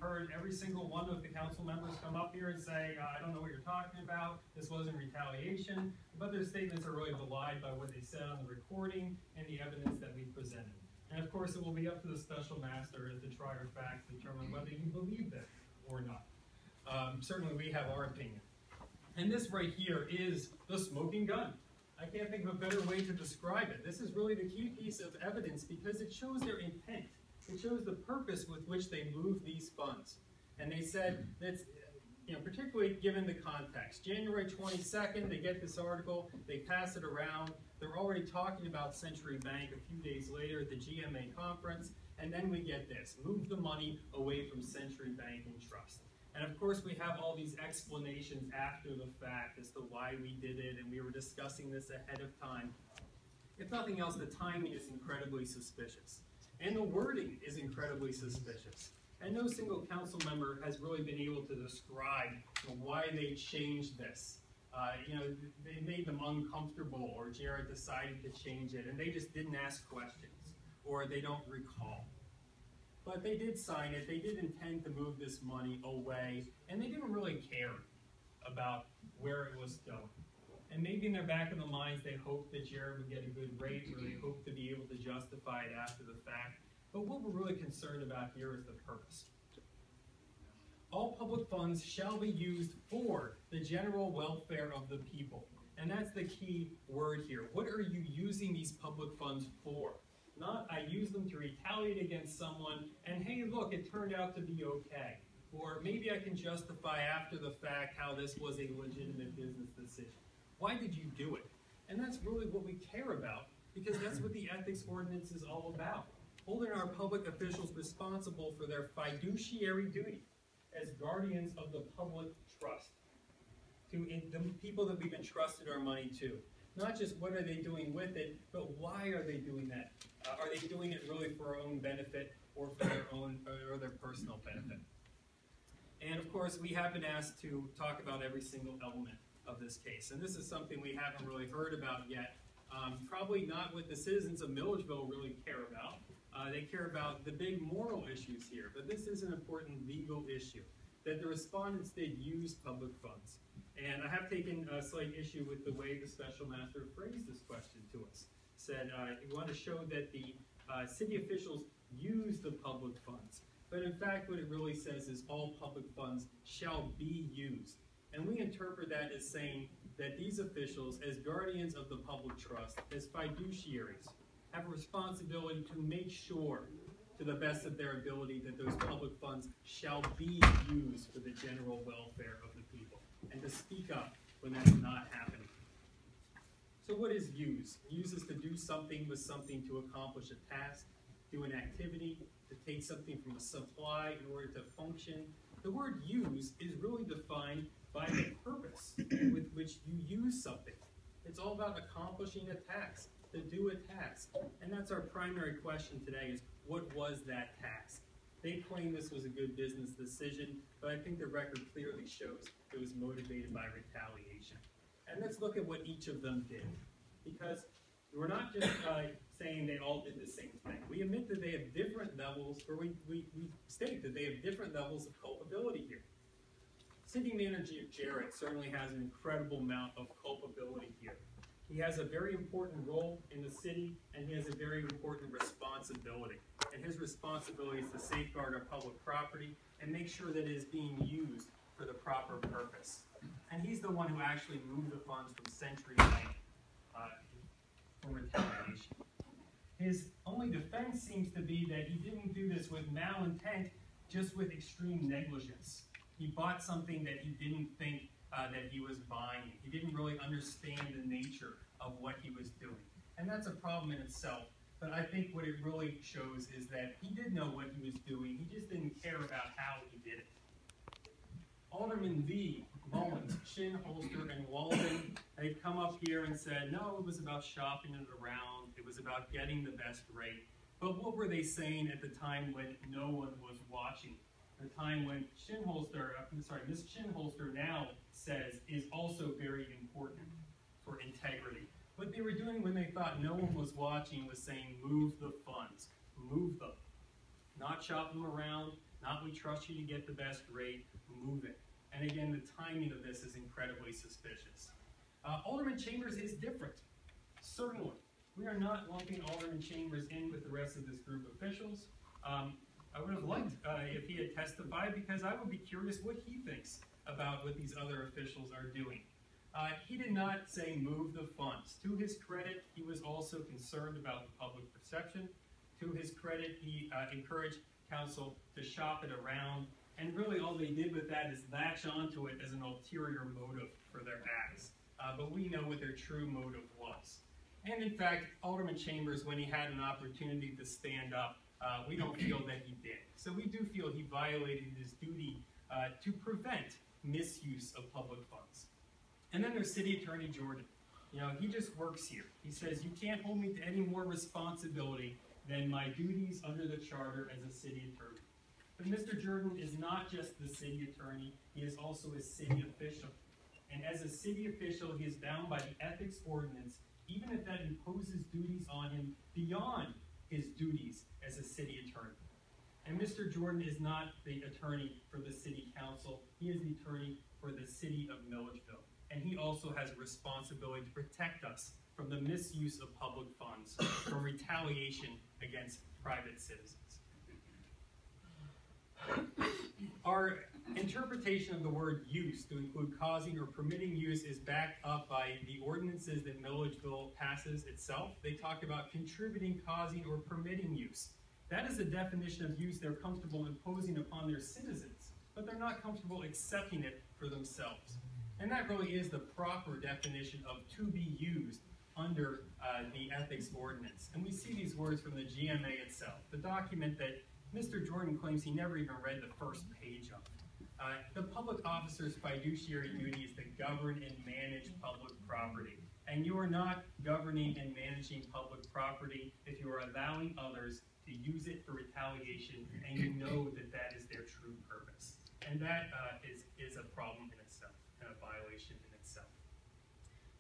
heard every single one of the council members come up here and say, I don't know what you're talking about, this wasn't retaliation, but their statements are really belied by what they said on the recording and the evidence that we presented. And of course, it will be up to the special master as the trier of fact to determine whether you believe them or not. Certainly, we have our opinion. And this right here is the smoking gun. I can't think of a better way to describe it. This is really the key piece of evidence because it shows their intent. It shows the purpose with which they move these funds. And they said that's, particularly given the context. January 22nd, they get this article, they pass it around. They're already talking about Century Bank a few days later at the GMA conference, and then we get this, move the money away from Century Bank and Trust. And of course, we have all these explanations after the fact as to why we did it, and we were discussing this ahead of time. If nothing else, the timing is incredibly suspicious. And the wording is incredibly suspicious. And no single council member has really been able to describe why they changed this. They made them uncomfortable, or Jared decided to change it, and they just didn't ask questions, or they don't recall. But they did sign it, they did intend to move this money away, and they didn't really care about where it was going. And maybe in their back of the minds, they hoped that Jared would get a good rate, or they hoped to be able to justify it after the fact. But what we're really concerned about here is the purpose. All public funds shall be used for the general welfare of the people. And that's the key word here. What are you using these public funds for? Not, I use them to retaliate against someone, and hey, look, it turned out to be okay. Or maybe I can justify after the fact how this was a legitimate business decision. Why did you do it? And that's really what we care about, because that's what the ethics ordinance is all about. Holding our public officials responsible for their fiduciary duty as guardians of the public trust, to the people that we've entrusted our money to. Not just what are they doing with it, but why are they doing that? Are they doing it really for our own benefit or for their own or their personal benefit? And of course, we have been asked to talk about every single element of this case. And this is something we haven't really heard about yet. Probably not what the citizens of Milledgeville really care about. They care about the big moral issues here, but this is an important legal issue, that the respondents did use public funds. And I have taken a slight issue with the way the special master phrased this question to us. Said, we want to show that the city officials use the public funds. But in fact, what it really says is all public funds shall be used. And we interpret that as saying that these officials, as guardians of the public trust, as fiduciaries, have a responsibility to make sure, to the best of their ability, that those public funds shall be used for the general welfare of the people, and to speak up when that's not happening. So what is use? Use is to do something with something to accomplish a task, do an activity, to take something from a supply in order to function. The word use is really defined by the purpose with which you use something. It's all about accomplishing a task, to do a task. And that's our primary question today is, what was that task? They claim this was a good business decision, but I think the record clearly shows it was motivated by retaliation. And let's look at what each of them did. Because we're not just saying they all did the same thing. We admit that they have different levels, or we state that they have different levels of culpability here. City Manager Jarrett certainly has an incredible amount of culpability here. He has a very important role in the city, and he has a very important responsibility. And his responsibility is to safeguard our public property and make sure that it is being used for the proper purpose. And he's the one who actually moved the funds from Century Bank for retaliation. His only defense seems to be that he didn't do this with malintent, just with extreme negligence. He bought something that he didn't think that he was buying. He didn't really understand the nature of what he was doing. And that's a problem in itself. But I think what it really shows is that he did know what he was doing. He just didn't care about how he did it. Alderman Lee, Mullins, Shinholster, and Walden, they've come up here and said, no, it was about shopping it around. It was about getting the best rate. But what were they saying at the time when no one was watching? The time when Ms. Shinholster now says is also very important for integrity. What they were doing when they thought no one was watching was saying, move the funds, move them. Not shop them around, Not we trust you to get the best rate, move it. And again, the timing of this is incredibly suspicious. Alderman Chambers is different. Certainly. We are not lumping Alderman Chambers in with the rest of this group of officials. I would have liked if he had testified, because I would be curious what he thinks about what these other officials are doing. He did not say move the funds. To his credit, he was also concerned about the public perception. To his credit, he encouraged council to shop it around, and really all they did with that is latch onto it as an ulterior motive for their acts. But we know what their true motive was. And in fact, Alderman Chambers, when he had an opportunity to stand up, we don't feel that he did. So we do feel he violated his duty to prevent misuse of public funds. And then there's City Attorney Jordan. You know, he just works here. He says, you can't hold me to any more responsibility than my duties under the charter as a city attorney. But Mr. Jordan is not just the city attorney, he is also a city official. And as a city official, he is bound by the ethics ordinance, even if that imposes duties on him beyond his duties as a city attorney. And Mr. Jordan is not the attorney for the city council, he is the attorney for the city of Milledgeville. And he also has a responsibility to protect us from the misuse of public funds, from retaliation against private citizens. Our interpretation of the word use to include causing or permitting use is backed up by the ordinances that Milledgeville passes itself. They talk about contributing, causing, or permitting use. That is a definition of use they're comfortable imposing upon their citizens, but they're not comfortable accepting it for themselves. And that really is the proper definition of to be used under the ethics ordinance. And we see these words from the GMA itself, the document that Mr. Jordan claims he never even read the first page of. The public officer's fiduciary duty is to govern and manage public property. And you are not governing and managing public property if you are allowing others to use it for retaliation and you know that that is their true purpose. And that is a problem in itself, and a violation in itself.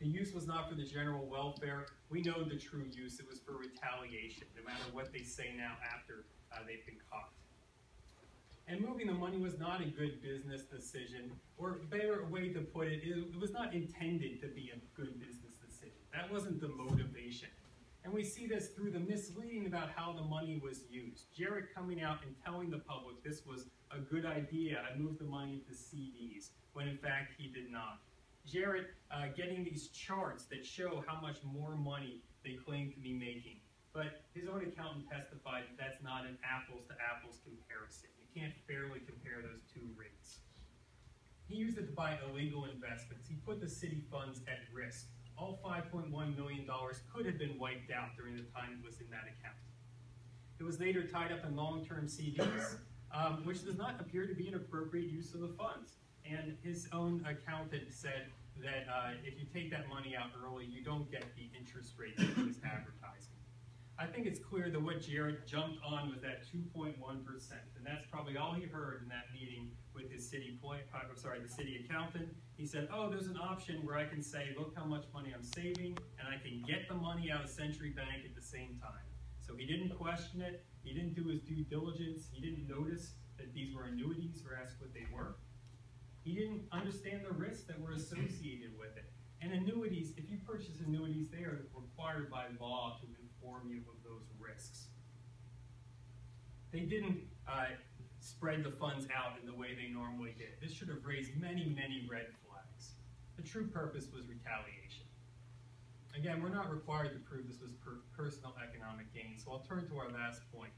The use was not for the general welfare. We know the true use. It was for retaliation, no matter what they say now after they've been caught. And moving the money was not a good business decision, or a better way to put it, it was not intended to be a good business decision. That wasn't the motivation. And we see this through the misleading about how the money was used. Jarrett coming out and telling the public this was a good idea, I moved the money to CDs, when in fact he did not. Jarrett getting these charts that show how much more money they claim to be making. But his own accountant testified that that's not an apples-to-apples comparison. You can't fairly compare those two rates. He used it to buy illegal investments. He put the city funds at risk. All $5.1 million could have been wiped out during the time it was in that account. It was later tied up in long-term CDs, which does not appear to be an appropriate use of the funds. And his own accountant said that if you take that money out early, you don't get the interest rate that he was advertising. I think it's clear that what Jarrett jumped on was that 2.1%, and that's probably all he heard in that meeting with his the city accountant. He said, oh, there's an option where I can say, look how much money I'm saving, and I can get the money out of Century Bank at the same time. So he didn't question it, he didn't do his due diligence, he didn't notice that these were annuities or ask what they were. He didn't understand the risks that were associated with it. And annuities, if you purchase annuities, they are required by law to inform you of those risks. They didn't spread the funds out in the way they normally did. This should have raised many, many red flags. The true purpose was retaliation. Again, we're not required to prove this was personal economic gain, so I'll turn to our last point.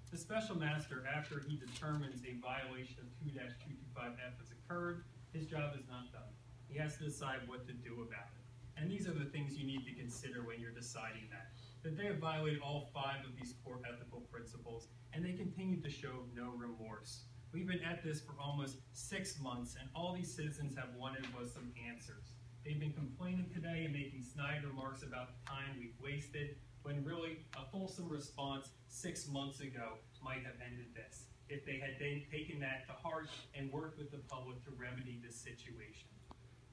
The special master, after he determines a violation of 2-225F has occurred, his job is not done. He has to decide what to do about it. And these are the things you need to consider when you're deciding that. That they have violated all 5 of these core ethical principles, and they continue to show no remorse. We've been at this for almost 6 months, and all these citizens have wanted was some answers. They've been complaining today and making snide remarks about the time we've wasted, when really a fulsome response 6 months ago might have ended this, if they had then taken that to heart and worked with the public to remedy this situation.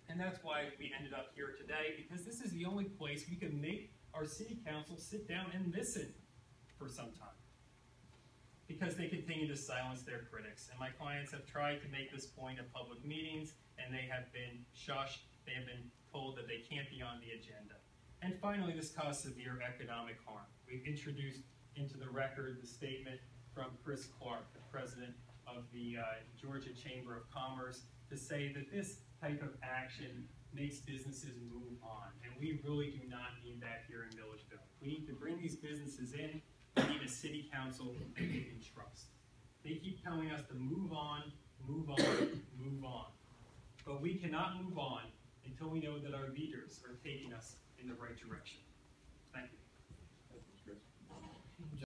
And that's why we ended up here today, because this is the only place we can make our city council sit down and listen for some time. because they continue to silence their critics. And my clients have tried to make this point at public meetings, and they have been shushed. They have been told that they can't be on the agenda. And finally, this caused severe economic harm. We've introduced into the record the statement from Chris Clark, the president of the Georgia Chamber of Commerce, to say that this type of action makes businesses move on. And we really do not need that here in Milledgeville. We need to bring these businesses in. We need a city council that we can trust. They keep telling us to move on, move on, move on. But we cannot move on until we know that our leaders are taking us in the right direction.